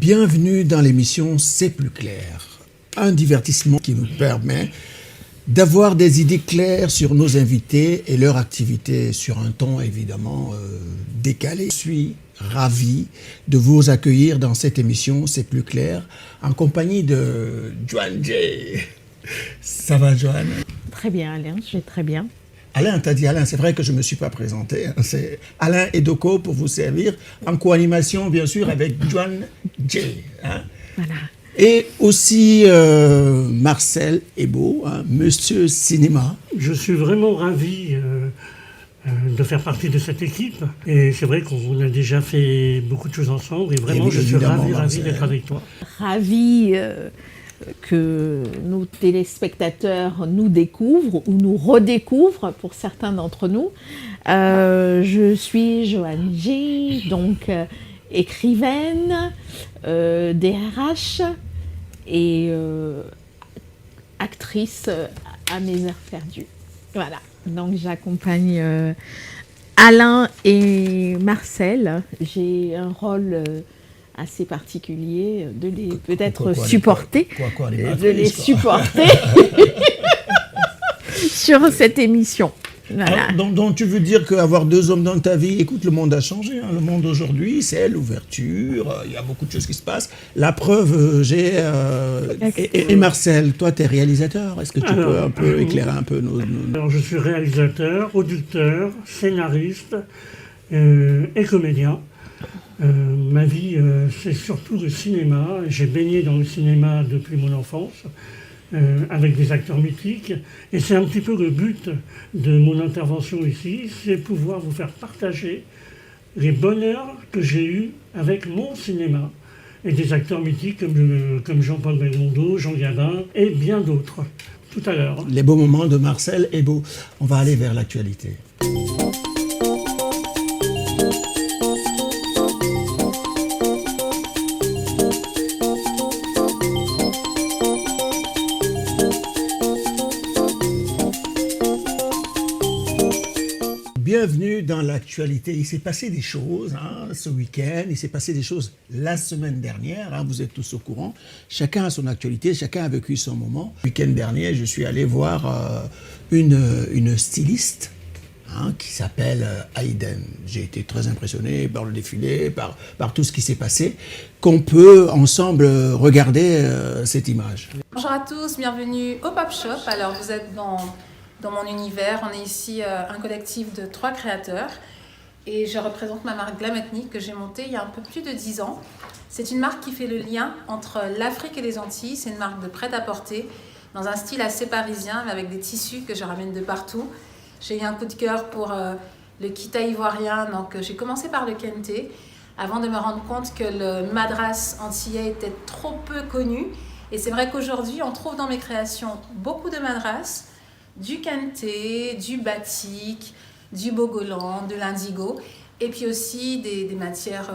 Bienvenue dans l'émission C'est plus clair, un divertissement qui nous permet d'avoir des idées claires sur nos invités et leur activité sur un ton évidemment décalé. Je suis ravi de vous accueillir dans cette émission C'est plus clair en compagnie de Joanne J. Ça va, Joanne? Très bien, Alain, je vais très bien. Alain, t'as dit Alain, c'est vrai que je ne me suis pas présenté. Hein. C'est Alain Edoko pour vous servir en co-animation, bien sûr, avec Joanne J. Hein. Voilà. Et aussi Marcel Ebo, hein, Monsieur Cinéma. Je suis vraiment ravi de faire partie de cette équipe. Et c'est vrai qu'on a déjà fait beaucoup de choses ensemble. Et vraiment, je suis ravi d'être avec toi. Ravi que nos téléspectateurs nous découvrent ou nous redécouvrent pour certains d'entre nous. Je suis Joanne J, donc écrivaine, DRH et actrice à mes heures perdues. Voilà, donc j'accompagne Alain et Marcel. J'ai un rôle assez particulier de les peut-être supporter, de les supporter sur cette émission. Voilà. Alors, donc tu veux dire qu'avoir deux hommes dans ta vie, écoute, le monde a changé. Hein. Le monde aujourd'hui, c'est l'ouverture, il y a beaucoup de choses qui se passent. La preuve, j'ai... Et Marcel, toi, tu es réalisateur. Est-ce que tu peux un peu éclairer un peu nos... Alors, je suis réalisateur, producteur, scénariste et comédien. Ma vie, c'est surtout le cinéma. J'ai baigné dans le cinéma depuis mon enfance, avec des acteurs mythiques. Et c'est un petit peu le but de mon intervention ici, c'est pouvoir vous faire partager les bonheurs que j'ai eus avec mon cinéma. Et des acteurs mythiques comme Jean-Paul Belmondo, Jean Gabin et bien d'autres, tout à l'heure. Les beaux moments de Marcel Ebo. On va aller vers l'actualité. Bienvenue dans l'actualité. Il s'est passé des choses ce week-end, il s'est passé des choses la semaine dernière, vous êtes tous au courant. Chacun a son actualité, chacun a vécu son moment. Le week-end dernier, je suis allé voir une styliste qui s'appelle Aïden. J'ai été très impressionné par le défilé, par tout ce qui s'est passé, qu'on peut ensemble regarder cette image. Bonjour à tous, bienvenue au Pop Shop. Alors vous êtes dans mon univers, on est ici un collectif de 3 créateurs et je représente ma marque Glam Ethnique que j'ai montée il y a un peu plus de 10 ans. C'est une marque qui fait le lien entre l'Afrique et les Antilles, c'est une marque de prêt-à-porter dans un style assez parisien mais avec des tissus que je ramène de partout. J'ai eu un coup de cœur pour le kita ivoirien, donc j'ai commencé par le kenté avant de me rendre compte que le madras antillais était trop peu connu et c'est vrai qu'aujourd'hui on trouve dans mes créations beaucoup de madras, du kenté, du batik, du bogolan, de l'indigo et puis aussi des matières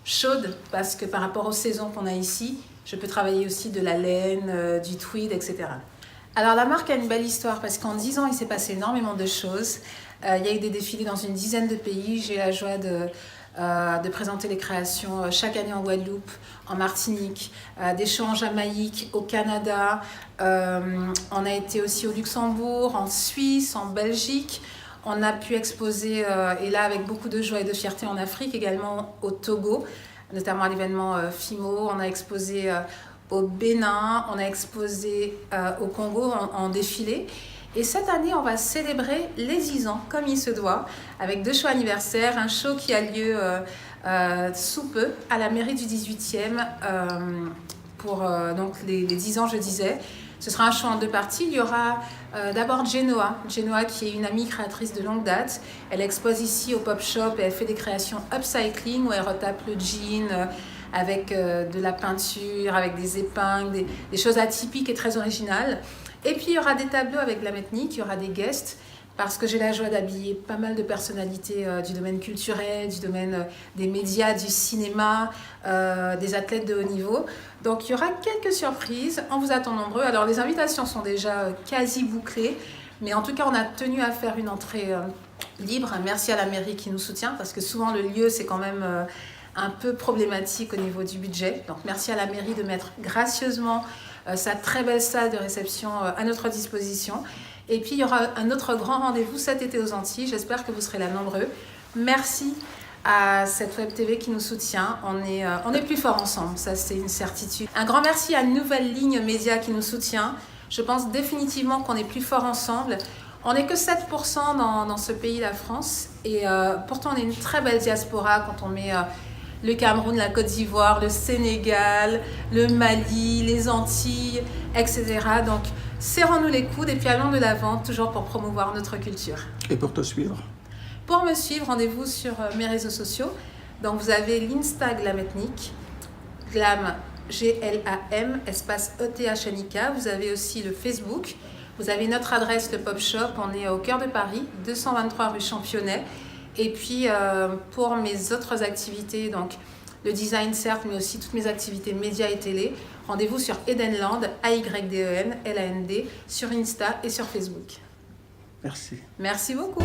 chaudes parce que par rapport aux saisons qu'on a ici, je peux travailler aussi de la laine, du tweed, etc. Alors la marque a une belle histoire parce qu'en 10 ans, il s'est passé énormément de choses. Il y a eu des défilés dans une dizaine de pays. J'ai la joie de présenter les créations chaque année en Guadeloupe, en Martinique, des shows en Jamaïque, au Canada. On a été aussi au Luxembourg, en Suisse, en Belgique. On a pu exposer, et là avec beaucoup de joie et de fierté, en Afrique, également au Togo, notamment à l'événement FIMO. On a exposé au Bénin, on a exposé au Congo en défilé. Et cette année, on va célébrer les 10 ans, comme il se doit, avec 2 shows anniversaires, un show qui a lieu sous peu à la mairie du 18e pour donc les 10 ans, je disais. Ce sera un show en 2 parties. Il y aura d'abord Genoa qui est une amie créatrice de longue date. Elle expose ici au Pop Shop et elle fait des créations upcycling où elle retape le jean avec de la peinture, avec des épingles, des choses atypiques et très originales. Et puis il y aura des tableaux avec Glam Ethnique, il y aura des guests, parce que j'ai la joie d'habiller pas mal de personnalités du domaine culturel, du domaine des médias, du cinéma, des athlètes de haut niveau. Donc il y aura quelques surprises, on vous attend nombreux. Alors les invitations sont déjà quasi bouclées, mais en tout cas on a tenu à faire une entrée libre. Merci à la mairie qui nous soutient, parce que souvent le lieu c'est quand même un peu problématique au niveau du budget. Donc merci à la mairie de mettre gracieusement sa très belle salle de réception à notre disposition. Et puis il y aura un autre grand rendez-vous cet été aux Antilles. J'espère que vous serez là nombreux. Merci à cette Web TV qui nous soutient. On est plus fort ensemble, ça c'est une certitude. Un grand merci à Nouvelle Ligne Média qui nous soutient. Je pense définitivement qu'on est plus fort ensemble. On n'est que 7% dans ce pays, la France. Et pourtant, on est une très belle diaspora quand on met le Cameroun, la Côte d'Ivoire, le Sénégal, le Mali, les Antilles, etc. Donc, serrons-nous les coudes et puis allons de l'avant, toujours pour promouvoir notre culture. Et pour te suivre? Pour me suivre, rendez-vous sur mes réseaux sociaux. Donc, vous avez l'Insta Glametnik, Glam, G-L-A-M, espace E-T-H-N-I-K. Vous avez aussi le Facebook. Vous avez notre adresse, le Pop Shop. On est au cœur de Paris, 223 rue Championnet. Et puis, pour mes autres activités, donc le design certes, mais aussi toutes mes activités médias et télé, rendez-vous sur Edenland, A-Y-D-E-N, L-A-N-D, sur Insta et sur Facebook. Merci. Merci beaucoup.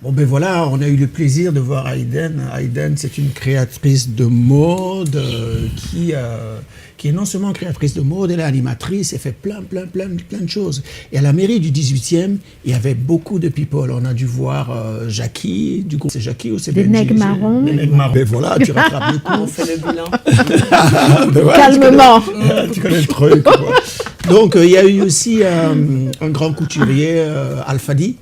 Bon ben voilà, on a eu le plaisir de voir Aïden. Aïden, c'est une créatrice de mode qui est non seulement créatrice de mode, elle est animatrice, elle fait plein de choses. Et à la mairie du 18e, il y avait beaucoup de people. On a dû voir Jackie, du groupe. C'est Jackie ou c'est Des Benji? nègres marrons. Des nègres marrons. Ben voilà, tu rattrapes le coup. On fait le bilan. Ben voilà, Calmement. tu connais le truc. Quoi. Donc il y a eu aussi un grand couturier, Alfadi,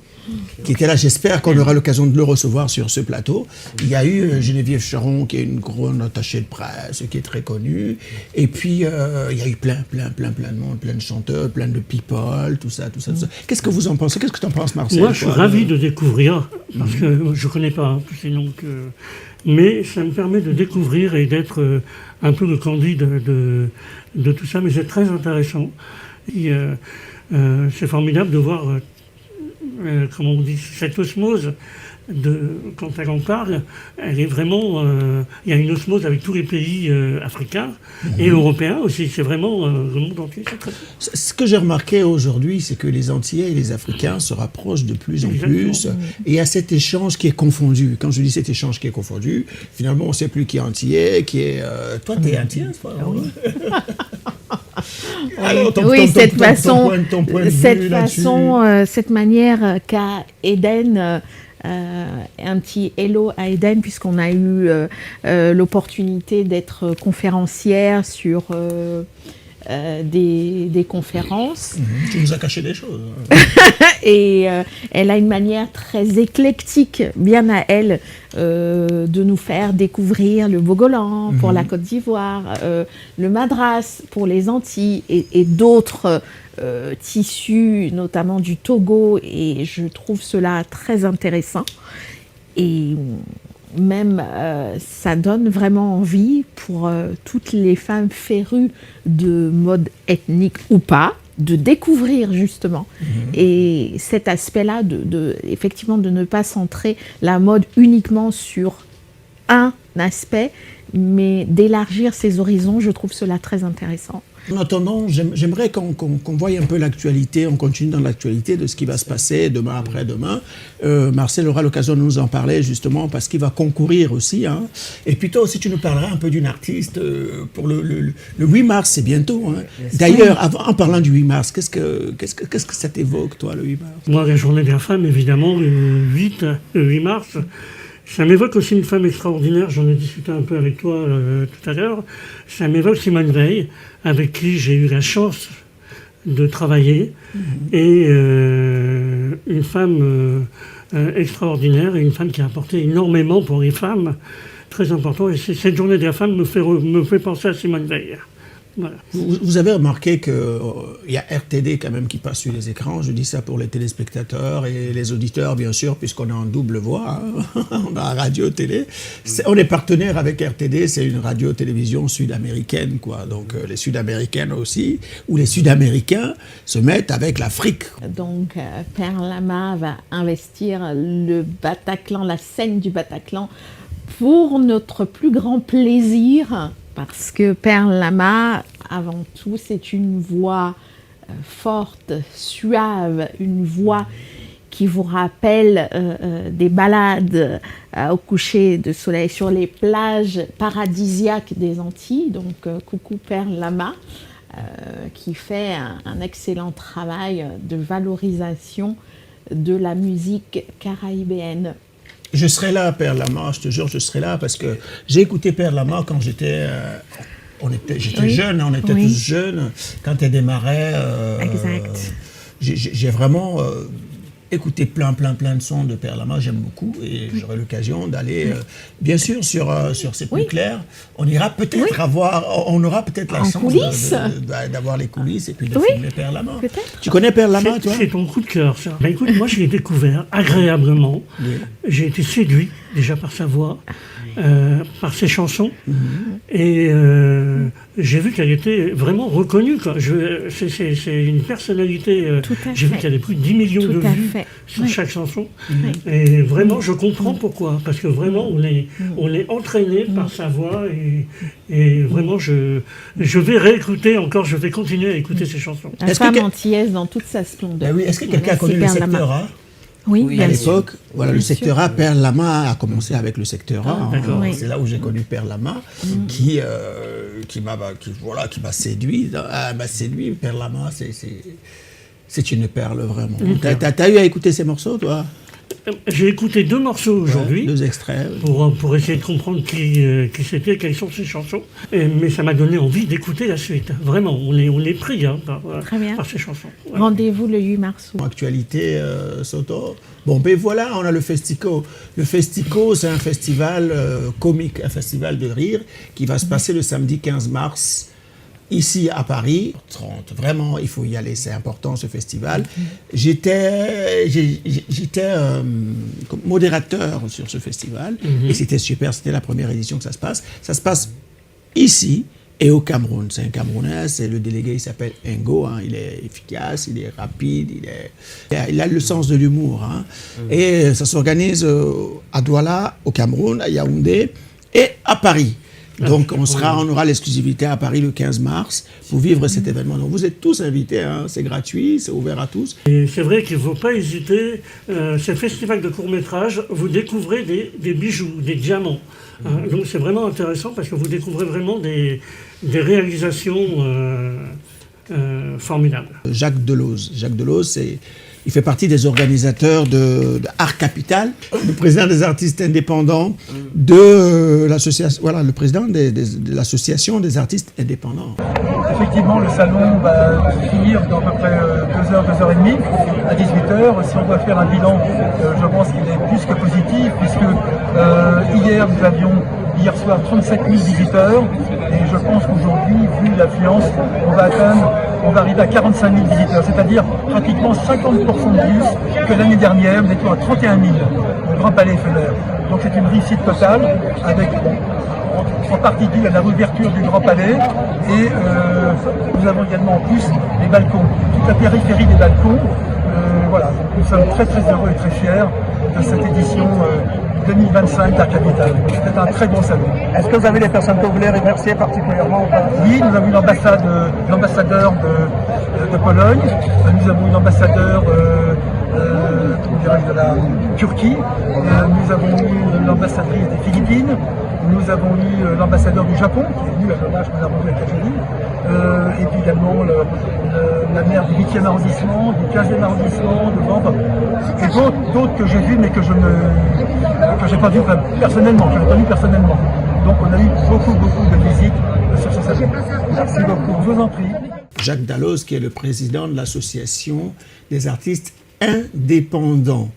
qui était là. J'espère qu'on aura l'occasion de le recevoir sur ce plateau. Il y a eu Geneviève Charon, qui est une grande attachée de presse, qui est très connue. Et puis, il y a eu plein de monde, plein de chanteurs, plein de people, tout ça. Qu'est-ce que vous en pensez? Qu'est-ce que tu en penses, Marcel? Moi, je suis ravi de découvrir, parce que je ne connais pas tous ces noms, mais ça me permet de découvrir et d'être un peu le candidat de tout ça, mais c'est très intéressant. Et, c'est formidable de voir... comment on dit, cette osmose, quand elle en parle, elle est vraiment... il y a une osmose avec tous les pays africains et européens aussi. C'est vraiment le monde entier. Ce que j'ai remarqué aujourd'hui, c'est que les Antillais et les Africains se rapprochent de plus en plus. Et il y a cet échange qui est confondu. Quand je dis cet échange qui est confondu, finalement, on ne sait plus qui est Antillais, qui est... Toi, tu es Antillais, c'est pas vrai? Alors, Cette manière qu'a Eden, un petit hello à Eden, puisqu'on a eu l'opportunité d'être conférencière sur des conférences. Tu nous as caché des choses. Et elle a une manière très éclectique, bien à elle, de nous faire découvrir le Bogolan pour la Côte d'Ivoire, le Madras pour les Antilles et d'autres tissus, notamment du Togo. Et je trouve cela très intéressant. Et même, ça donne vraiment envie pour toutes les femmes férues de mode ethnique ou pas, de découvrir justement. Et cet aspect-là, effectivement, de ne pas centrer la mode uniquement sur un aspect, mais d'élargir ses horizons, je trouve cela très intéressant. En attendant, j'aimerais qu'on voie un peu l'actualité, on continue dans l'actualité de ce qui va se passer demain après-demain. Marcel aura l'occasion de nous en parler justement parce qu'il va concourir aussi. Hein. Et puis toi aussi, tu nous parleras un peu d'une artiste pour le 8 mars, c'est bientôt. Hein. D'ailleurs, en parlant du 8 mars, qu'est-ce que ça t'évoque, toi, le 8 mars? Moi, la journée de la femme, évidemment, le 8 mars. Ça m'évoque aussi une femme extraordinaire, j'en ai discuté un peu avec toi tout à l'heure. Ça m'évoque Simone Veil, avec qui j'ai eu la chance de travailler. Et une femme extraordinaire et une femme qui a apporté énormément pour les femmes, très important. Et cette journée de la femme me fait penser à Simone Veil. Voilà. Vous avez remarqué qu'il y a RTD quand même qui passe sur les écrans. Je dis ça pour les téléspectateurs et les auditeurs, bien sûr, puisqu'on est en double voix. Hein. On a radio-télé. On est partenaire avec RTD, c'est une radio-télévision sud-américaine, quoi. Donc les Sud-Américaines aussi, où les Sud-Américains se mettent avec l'Afrique. Donc Père Lama va investir le Bataclan, la scène du Bataclan, pour notre plus grand plaisir. Parce que Père Lama, avant tout, c'est une voix forte, suave, une voix qui vous rappelle des balades au coucher de soleil sur les plages paradisiaques des Antilles. Donc, coucou Père Lama, qui fait un excellent travail de valorisation de la musique caraïbéenne. Je serai là, Père Lama, je te jure, je serai là, parce que j'ai écouté Père Lama quand j'étais jeune, on était tous jeunes, quand elle démarrait. Exact. J'ai vraiment écouté plein de sons de Père Lama, j'aime beaucoup, et j'aurai l'occasion d'aller, bien sûr, sur cette nucléaire. On ira peut-être on aura peut-être la chance d'avoir les coulisses et puis de filmer Père Lama. Tu connais Père Lama, toi? C'est ton coup de cœur, ça. Ben, écoute, moi, je l'ai découvert agréablement. Oui. J'ai été séduit, déjà par sa voix, par ses chansons. Et j'ai vu qu'elle était vraiment reconnue, quoi. C'est une personnalité. J'ai vu qu'elle avait plus de 10 millions de vues sur chaque chanson. Et vraiment, je comprends pourquoi. Parce que vraiment, on est entraîné par sa voix. Et vraiment, je vais réécouter encore, je vais continuer à écouter ses chansons. La femme antillaise dans toute sa splendeur. Ben oui, est-ce que quelqu'un a connu le secteur A? Oui, à l'époque, voilà, le secteur A, Père Lama a commencé avec le secteur A. C'est là où j'ai connu Père Lama, qui m'a séduit. M'a séduit. Père Lama, c'est une perle vraiment. T'as eu à écouter ces morceaux, toi? J'ai écouté 2 morceaux aujourd'hui. 2 extraits. Pour essayer de comprendre qui c'était, quelles sont ces chansons. Mais ça m'a donné envie d'écouter la suite. Vraiment, on est pris par ces chansons. Ouais. Rendez-vous le 8 mars. Actualité, Soto. Bon, ben voilà, on a le Festico. Le Festico, c'est un festival comique, un festival de rire qui va se passer le samedi 15 mars. Ici à Paris, 30, vraiment, il faut y aller, c'est important ce festival. J'étais modérateur sur ce festival et c'était super, c'était la première édition que ça se passe. Ça se passe ici et au Cameroun. C'est un Camerounais, c'est le délégué, il s'appelle Ngo, hein, il est efficace, il est rapide, il a le sens de l'humour. Hein. Et ça s'organise à Douala, au Cameroun, à Yaoundé et à Paris. Donc on aura l'exclusivité à Paris le 15 mars pour vivre cet événement. Donc vous êtes tous invités, hein, c'est gratuit, c'est ouvert à tous. Et c'est vrai qu'il ne faut pas hésiter, ce festival de court-métrage, vous découvrez des bijoux, des diamants. Donc c'est vraiment intéressant parce que vous découvrez vraiment des réalisations formidables. Jacques Deloz, il fait partie des organisateurs de Art Capital, le président des artistes indépendants de l'association, voilà, le président de l'association des artistes indépendants. Effectivement, le salon va finir dans à peu près 2h, 2h30, à 18h. Si on doit faire un bilan, je pense qu'il est plus que positif, puisque hier soir 37 000 visiteurs, et je pense qu'aujourd'hui, vu l'affluence, on va arriver à 45 000 visiteurs, c'est-à-dire pratiquement 50% de plus que l'année dernière, nous étions à 31 000 au Grand Palais Éphémère. Donc c'est une réussite totale, avec en partie due à la réouverture du Grand Palais, et nous avons également en plus les balcons, toute la périphérie des balcons. Voilà, nous sommes très heureux et très fiers de cette édition 2025 d'Art Capital. C'est un très bon salon. Est-ce que vous avez des personnes que vous voulez remercier particulièrement? Oui, nous avons eu l'ambassadeur de Pologne, nous avons eu l'ambassadeur de la Turquie, nous avons eu l'ambassadrice des Philippines, nous avons eu l'ambassadeur du Japon qui est venu à l'hommage que nous avons rendu à Catherine, et puis également la maire du 8e arrondissement, du 15e arrondissement, de Vanves, et d'autres que j'ai vus mais que je n'ai pas vu personnellement, Donc on a eu beaucoup de visites sur ce salon. Merci beaucoup, je vous en prie. Jacques Deloz, qui est le président de l'association des artistes indépendant.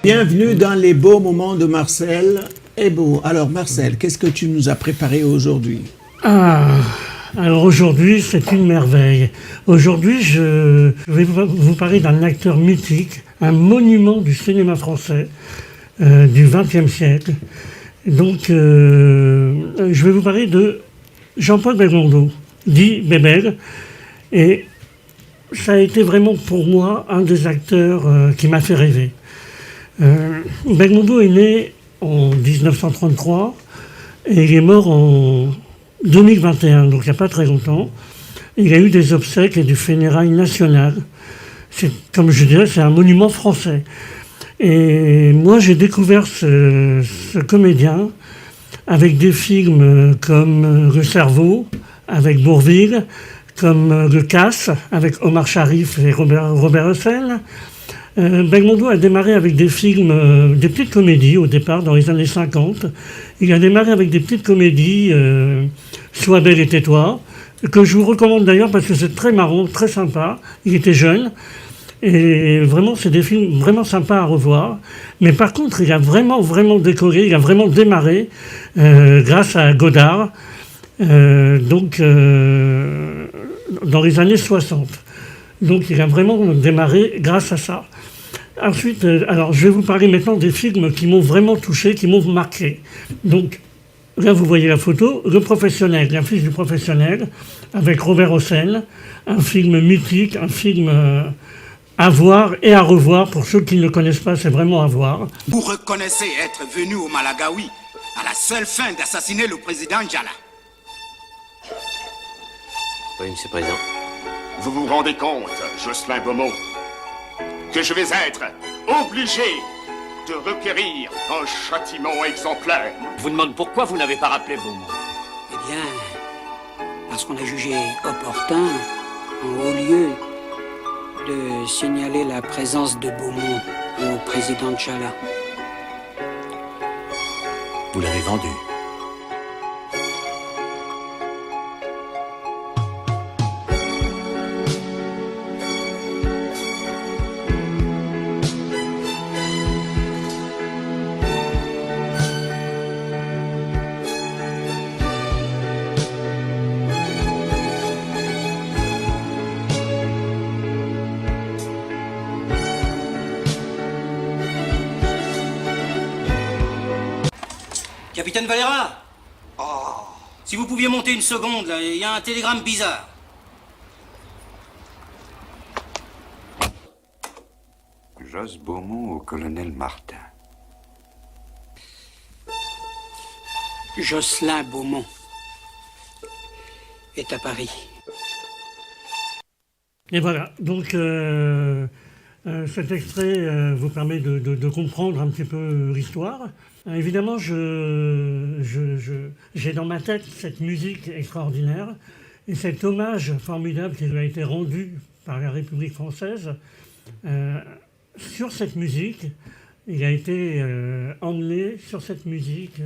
Bienvenue dans les beaux moments de Marcel Hebot. Alors Marcel, qu'est-ce que tu nous as préparé aujourd'hui? Alors aujourd'hui, c'est une merveille. Aujourd'hui, je vais vous parler d'un acteur mythique, un monument du cinéma français du XXe siècle. Donc, je vais vous parler de Jean-Paul Belmondo, dit Bébel. Et ça a été vraiment pour moi un des acteurs qui m'a fait rêver. Belmondo est né en 1933 et il est mort en 2021, donc il n'y a pas très longtemps. Il a eu des obsèques et du funérailles national. C'est, comme je dirais, c'est un monument français. Et moi, j'ai découvert ce comédien avec des films comme Le Cerveau, avec Bourvil, comme Le Casse, avec Omar Sharif et Robert Hossein. Belmondo a démarré avec des films, des petites comédies au départ, dans les années 50. Il a démarré avec des petites comédies, Sois belle et tais-toi, que je vous recommande d'ailleurs parce que c'est très marrant, très sympa. Il était jeune. Et vraiment, c'est des films vraiment sympas à revoir. Mais par contre, il a vraiment décollé, il a vraiment démarré grâce à Godard, dans les années 60. Donc il a vraiment démarré grâce à ça. Ensuite, alors je vais vous parler maintenant des films qui m'ont vraiment touché, qui m'ont marqué. Donc là, vous voyez la photo, Le Professionnel, l'affiche du Professionnel, avec Robert Hossein, un film mythique, un film à voir et à revoir. Pour ceux qui ne le connaissent pas, c'est vraiment à voir. Vous reconnaissez être venu au Malagaoui à la seule fin d'assassiner le président Djala. Oui, monsieur le Président. Vous vous rendez compte, Jocelyn Beaumont, que je vais être obligé de requérir un châtiment exemplaire? Je vous demande pourquoi vous n'avez pas rappelé Beaumont. Eh bien, parce qu'on a jugé opportun, en haut lieu, de signaler la présence de Beaumont au président Djala. Vous l'avez vendu. Capitaine Valera. Oh. Si vous pouviez monter une seconde, là, il y a un télégramme bizarre. Jos Beaumont au colonel Martin. Jocelyn Beaumont est à Paris. Et voilà, donc cet extrait vous permet de comprendre un petit peu l'histoire. Évidemment, j'ai dans ma tête cette musique extraordinaire et cet hommage formidable qui lui a été rendu par la République française. Sur cette musique, il a été emmené sur cette musique.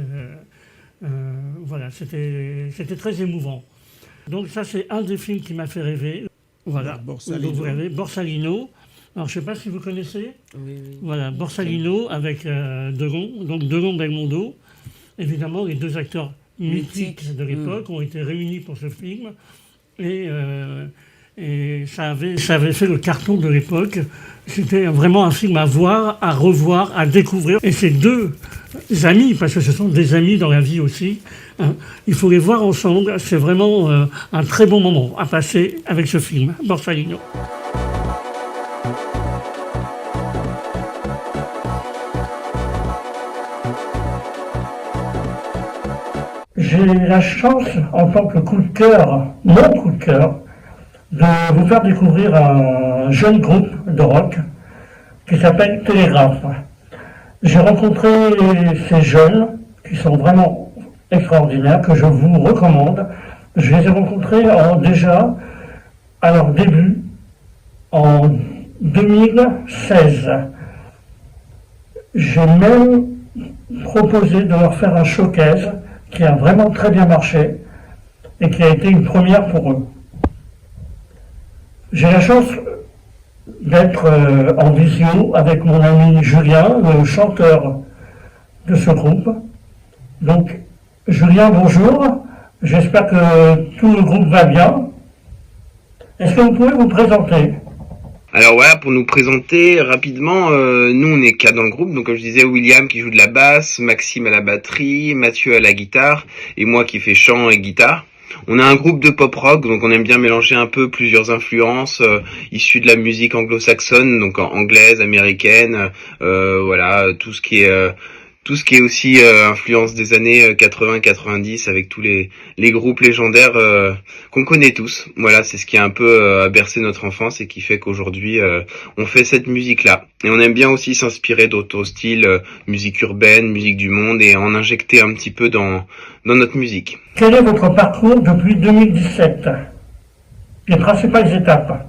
Voilà, c'était très émouvant. Donc ça, c'est un des films qui m'a fait rêver. Voilà, Borsalino. donc vous avez Borsalino. Alors, je ne sais pas si vous connaissez. Oui. Voilà, Borsalino avec Delon, donc Delon Belmondo. Évidemment, les deux acteurs mythiques de l'époque ont été réunis pour ce film. Et ça avait fait le carton de l'époque. C'était vraiment un film à voir, à revoir, à découvrir. Et ces deux amis, parce que ce sont des amis dans la vie aussi, hein, il faut les voir ensemble. C'est vraiment un très bon moment à passer avec ce film, Borsalino. J'ai la chance, en tant que coup de cœur, mon coup de cœur, de vous faire découvrir un jeune groupe de rock qui s'appelle Télégraphe. J'ai rencontré ces jeunes qui sont vraiment extraordinaires, que je vous recommande. Je les ai rencontrés déjà à leur début, en 2016. J'ai même proposé de leur faire un showcase qui a vraiment très bien marché et qui a été une première pour eux. J'ai la chance d'être en visio avec mon ami Julien, le chanteur de ce groupe. Donc, Julien, bonjour. J'espère que tout le groupe va bien. Est-ce que vous pouvez vous présenter ? Alors voilà, pour nous présenter rapidement, nous on est 4 dans le groupe, donc comme je disais, William qui joue de la basse, Maxime à la batterie, Mathieu à la guitare, et moi qui fais chant et guitare. On a un groupe de pop rock, donc on aime bien mélanger un peu plusieurs influences issues de la musique anglo-saxonne, donc anglaise, américaine, voilà, tout ce qui est aussi influence des années 80-90 avec tous les groupes légendaires qu'on connaît tous. Voilà, c'est ce qui a un peu bercé notre enfance et qui fait qu'aujourd'hui on fait cette musique-là. Et on aime bien aussi s'inspirer d'autres styles, musique urbaine, musique du monde, et en injecter un petit peu dans notre musique. Quel est votre parcours depuis 2017 ? Les principales étapes ?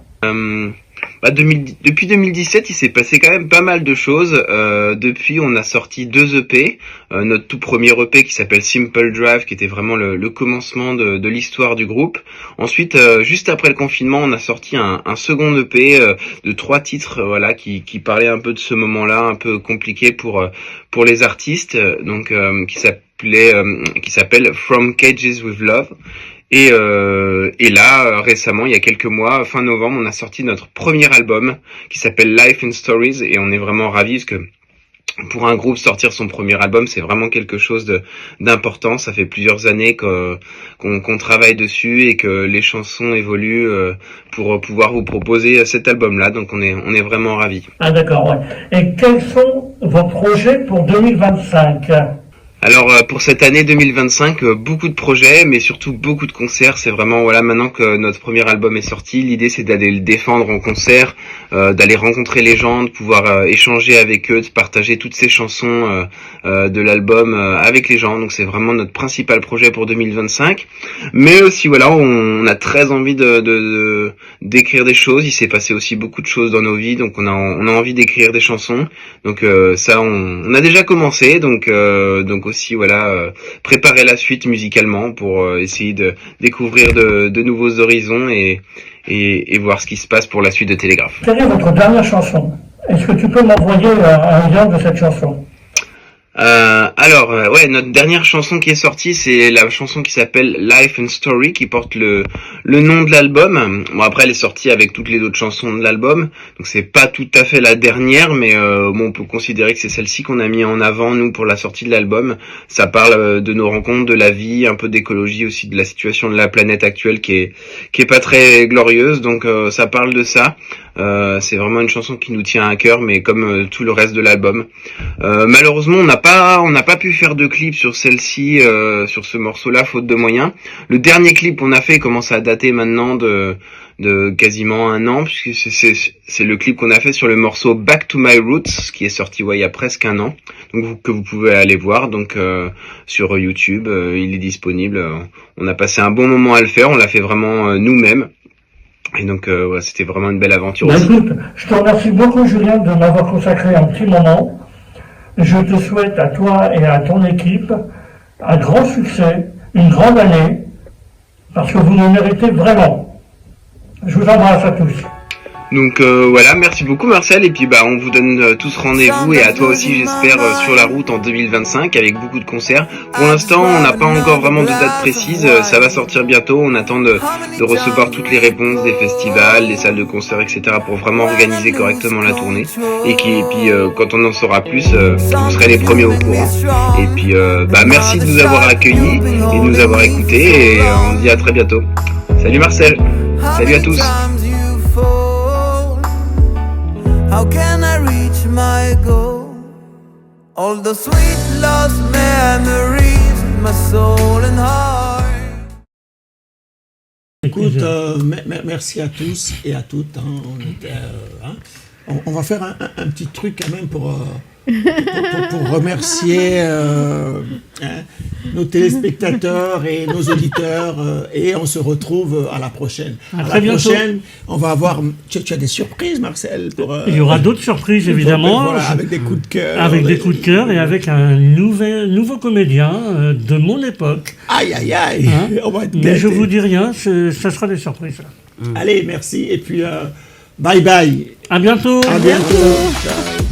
Depuis 2017, il s'est passé quand même pas mal de choses. Depuis, on a sorti 2 EP. Notre tout premier EP qui s'appelle Simple Drive, qui était vraiment le commencement de l'histoire du groupe. Ensuite, juste après le confinement, on a sorti un second EP de 3 titres, voilà, qui parlaient un peu de ce moment-là, un peu compliqué pour les artistes, donc qui s'appelle From Cages with Love. Et là, récemment, il y a quelques mois, fin novembre, on a sorti notre premier album qui s'appelle Life and Stories, et on est vraiment ravis parce que pour un groupe, sortir son premier album, c'est vraiment quelque chose d'important. Ça fait plusieurs années qu'on travaille dessus et que les chansons évoluent pour pouvoir vous proposer cet album-là. Donc on est vraiment ravis. Ah d'accord, ouais. Et quels sont vos projets pour 2025 ? Alors pour cette année 2025, beaucoup de projets, mais surtout beaucoup de concerts. C'est vraiment, voilà, maintenant que notre premier album est sorti, l'idée c'est d'aller le défendre en concert, d'aller rencontrer les gens, de pouvoir échanger avec eux, de partager toutes ces chansons de l'album avec les gens. Donc c'est vraiment notre principal projet pour 2025. Mais aussi, voilà, on a très envie d'écrire des choses. Il s'est passé aussi beaucoup de choses dans nos vies, donc on a envie d'écrire des chansons. Donc ça, on a déjà commencé, donc aussi, voilà, préparer la suite musicalement pour essayer de découvrir de nouveaux horizons et voir ce qui se passe pour la suite de Télégraphe. Quelle est votre dernière chanson ? Est-ce que tu peux m'envoyer un lien de cette chanson ? Ouais, notre dernière chanson qui est sortie, c'est la chanson qui s'appelle Life and Story, qui porte le nom de l'album. Bon, après, elle est sortie avec toutes les autres chansons de l'album, donc c'est pas tout à fait la dernière, mais bon, on peut considérer que c'est celle-ci qu'on a mis en avant, nous, pour la sortie de l'album. Ça parle de nos rencontres, de la vie, un peu d'écologie aussi, de la situation de la planète actuelle qui est pas très glorieuse, donc ça parle de ça. C'est vraiment une chanson qui nous tient à cœur, mais comme tout le reste de l'album. Malheureusement, on n'a pas pu faire de clip sur celle-ci, sur ce morceau-là, faute de moyens. Le dernier clip qu'on a fait commence à dater maintenant de quasiment 1 an, puisque c'est le clip qu'on a fait sur le morceau Back to My Roots, qui est sorti il y a presque 1 an, donc que vous pouvez aller voir. Donc sur YouTube, il est disponible. On a passé un bon moment à le faire, on l'a fait vraiment nous-mêmes. Et donc, ouais, c'était vraiment une belle aventure aussi. Écoute, je te remercie beaucoup, Julien, de m'avoir consacré un petit moment. Je te souhaite à toi et à ton équipe un grand succès, une grande année, parce que vous le méritez vraiment. Je vous embrasse à tous. Donc voilà, merci beaucoup Marcel, et puis on vous donne tous rendez-vous, et à toi aussi j'espère, sur la route en 2025 avec beaucoup de concerts. Pour l'instant on n'a pas encore vraiment de date précise, ça va sortir bientôt, on attend de recevoir toutes les réponses des festivals, des salles de concert, etc. pour vraiment organiser correctement la tournée, et puis quand on en saura plus, vous serez les premiers au courant. Et puis merci de nous avoir accueillis et de nous avoir écoutés, et on dit à très bientôt. Salut Marcel, salut à tous. How can I reach my goal? All the sweet lost memories, my soul and heart. Écoute, merci à tous et à toutes. On va faire un petit truc quand même pour remercier nos téléspectateurs et nos auditeurs. Et on se retrouve à la prochaine. À très bientôt. Prochaine, on va avoir... Tu as des surprises, Marcel Il y aura d'autres surprises, évidemment. Voilà, avec des coups de cœur. Avec des coups de cœur et avec un nouveau comédien de mon époque. Aïe, aïe, aïe. On va être Mais je vous dis rien, ça sera des surprises. Allez, merci. Et puis, bye bye. À bientôt. À bientôt. Ciao.